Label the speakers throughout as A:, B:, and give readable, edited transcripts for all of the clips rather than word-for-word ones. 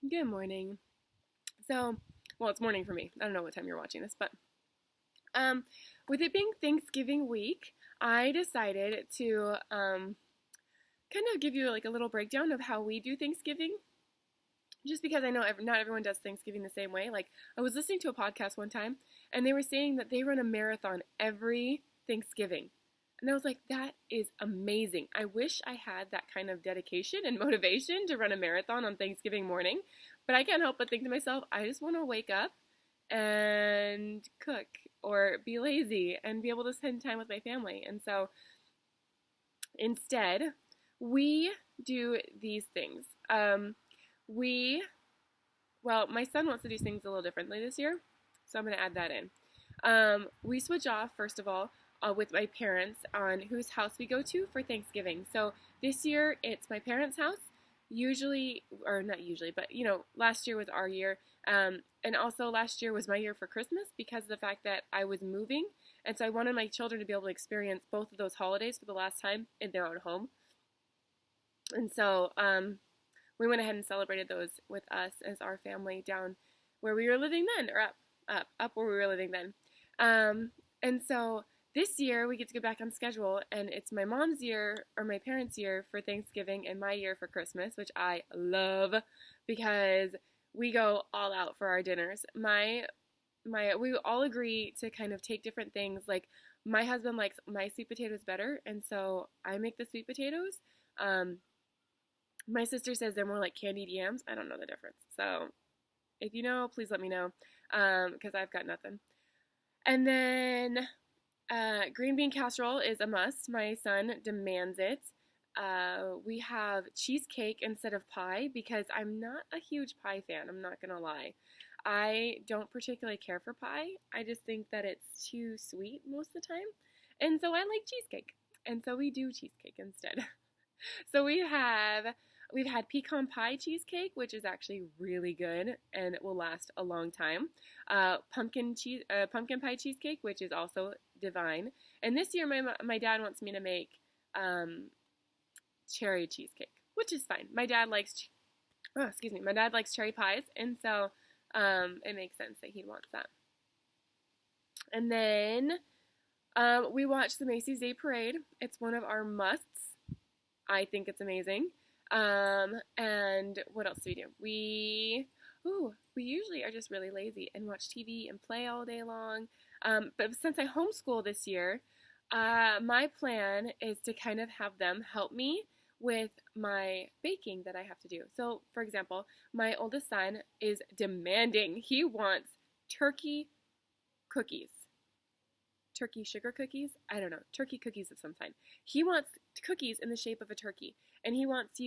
A: Good morning. Well, it's morning for me. I don't know what time you're watching this, but um, with it being Thanksgiving week, I decided to kind of give you like a little breakdown of how we do Thanksgiving. Just because I know not everyone does Thanksgiving the same way. Like I was listening to a podcast one time, and they were saying that they run a marathon every Thanksgiving. And I was like, that is amazing. I wish I had that kind of dedication and motivation to run a marathon on Thanksgiving morning. But I can't help but think to myself, I just want to wake up and cook or be lazy and be able to spend time with my family. And so instead, we do these things. We, well, my son wants to do things a little differently this year, so I'm going to add that in. We switch off, first of all, with my parents on whose house we go to for Thanksgiving. So this year it's my parents' house. Usually, or not usually, but last year was our year. And also last year was my year for Christmas because of the fact that I was moving. And so I wanted my children to be able to experience both of those holidays for the last time in their own home. And so we went ahead and celebrated those with us as our family down where we were living then, or up where we were living then. And so this year we get to go back on schedule, and it's my mom's year or my parents' year for Thanksgiving and my year for Christmas, which I love because we go all out for our dinners. We all agree to kind of take different things. Like my husband likes my sweet potatoes better, and so I make the sweet potatoes. My sister says they're more like candied yams. I don't know the difference. So if you know, please let me know because I've got nothing. And then green bean casserole is a must. My son demands it. We have cheesecake instead of pie because I'm not a huge pie fan. I'm not going to lie. I don't particularly care for pie. I just think that it's too sweet most of the time. And so I like cheesecake. And so we do cheesecake instead. So we've had pecan pie cheesecake, which is actually really good and it will last a long time. Pumpkin pie cheesecake, which is also divine. And this year, my dad wants me to make cherry cheesecake, which is fine. My dad likes cherry pies, and so it makes sense that he'd want that. And then we watch the Macy's Day Parade. It's one of our musts. I think it's amazing. And what else do we do? We usually are just really lazy and watch TV and play all day long. But since I homeschool this year, my plan is to kind of have them help me with my baking that I have to do. So, for example, my oldest son is demanding. He wants turkey cookies. Turkey sugar cookies? I don't know. Turkey cookies of some kind. He wants cookies in the shape of a turkey. And he wants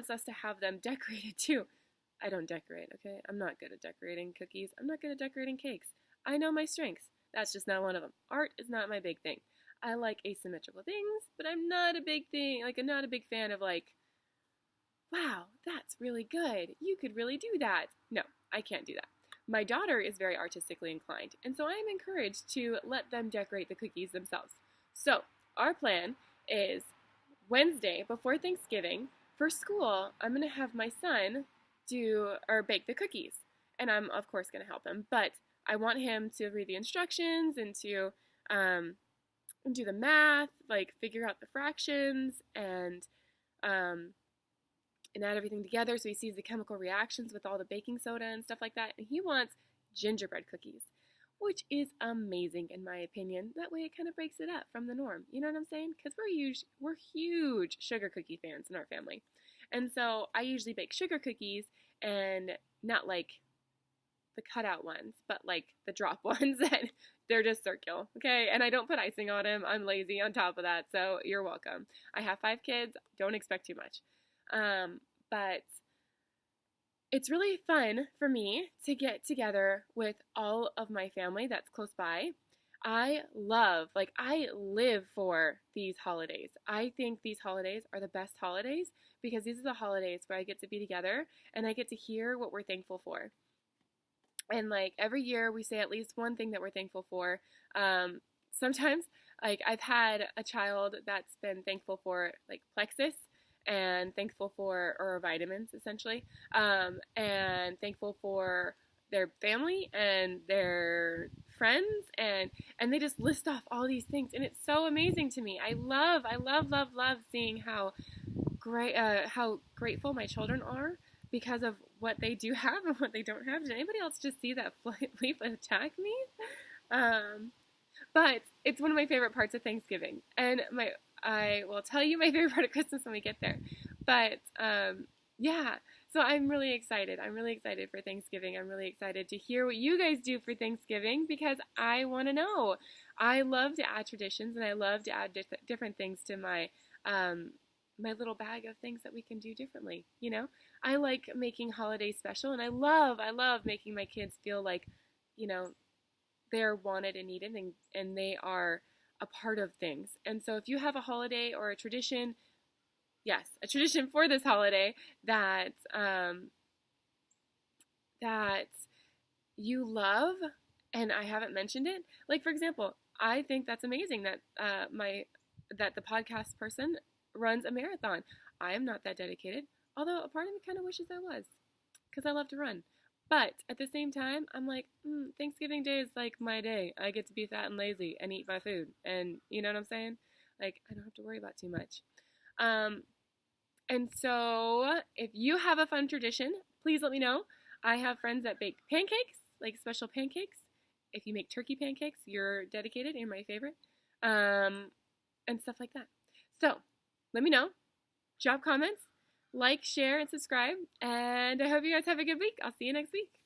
A: us to have them decorated too. I don't decorate, okay? I'm not good at decorating cookies. I'm not good at decorating cakes. I know my strengths. That's just not one of them. Art is not my big thing. I like asymmetrical things, but I'm not a big fan of like, wow, that's really good. You could really do that. No, I can't do that. My daughter is very artistically inclined, and so I am encouraged to let them decorate the cookies themselves. So, our plan is Wednesday before Thanksgiving, for school, I'm going to have my son bake the cookies. And I'm, of course, going to help him. But I want him to read the instructions and to do the math, like figure out the fractions and add everything together so he sees the chemical reactions with all the baking soda and stuff like that. And he wants gingerbread cookies, which is amazing in my opinion. That way it kind of breaks it up from the norm. You know what I'm saying? Because we're huge sugar cookie fans in our family. And so I usually bake sugar cookies, and not like the cutout ones, but like the drop ones that they're just circular, okay? And I don't put icing on them. I'm lazy on top of that, so you're welcome. I have 5 kids. Don't expect too much. But it's really fun for me to get together with all of my family that's close by. I live for these holidays. I think these holidays are the best holidays because these are the holidays where I get to be together and I get to hear what we're thankful for. And like every year we say at least one thing that we're thankful for. Sometimes like I've had a child that's been thankful for like Plexus, and thankful for, or vitamins essentially, and thankful for their family and their friends, and they just list off all these things, and it's so amazing to me. I love seeing how grateful my children are because of what they do have and what they don't have. Did anybody else just see that leaf attack me? But it's one of my favorite parts of Thanksgiving, and I will tell you my favorite part of Christmas when we get there. But yeah, so I'm really excited. I'm really excited for Thanksgiving. I'm really excited to hear what you guys do for Thanksgiving because I want to know. I love to add traditions, and I love to add different things to my my little bag of things that we can do differently. You know, I like making holidays special, and I love making my kids feel like, you know, they're wanted and needed, and they are a part of things. And so if you have a holiday or a tradition, yes, a tradition for this holiday that that you love, and I haven't mentioned it, like for example, I think that's amazing that that the podcast person runs a marathon. I am not that dedicated, although a part of me kind of wishes I was, because I love to run. But at the same time, I'm like, Thanksgiving Day is like my day. I get to be fat and lazy and eat my food. And you know what I'm saying? Like, I don't have to worry about too much. And so if you have a fun tradition, please let me know. I have friends that bake pancakes, like special pancakes. If you make turkey pancakes, you're dedicated. You're my favorite. And stuff like that. So let me know. Drop comments. Like, share, and subscribe. And I hope you guys have a good week. I'll see you next week.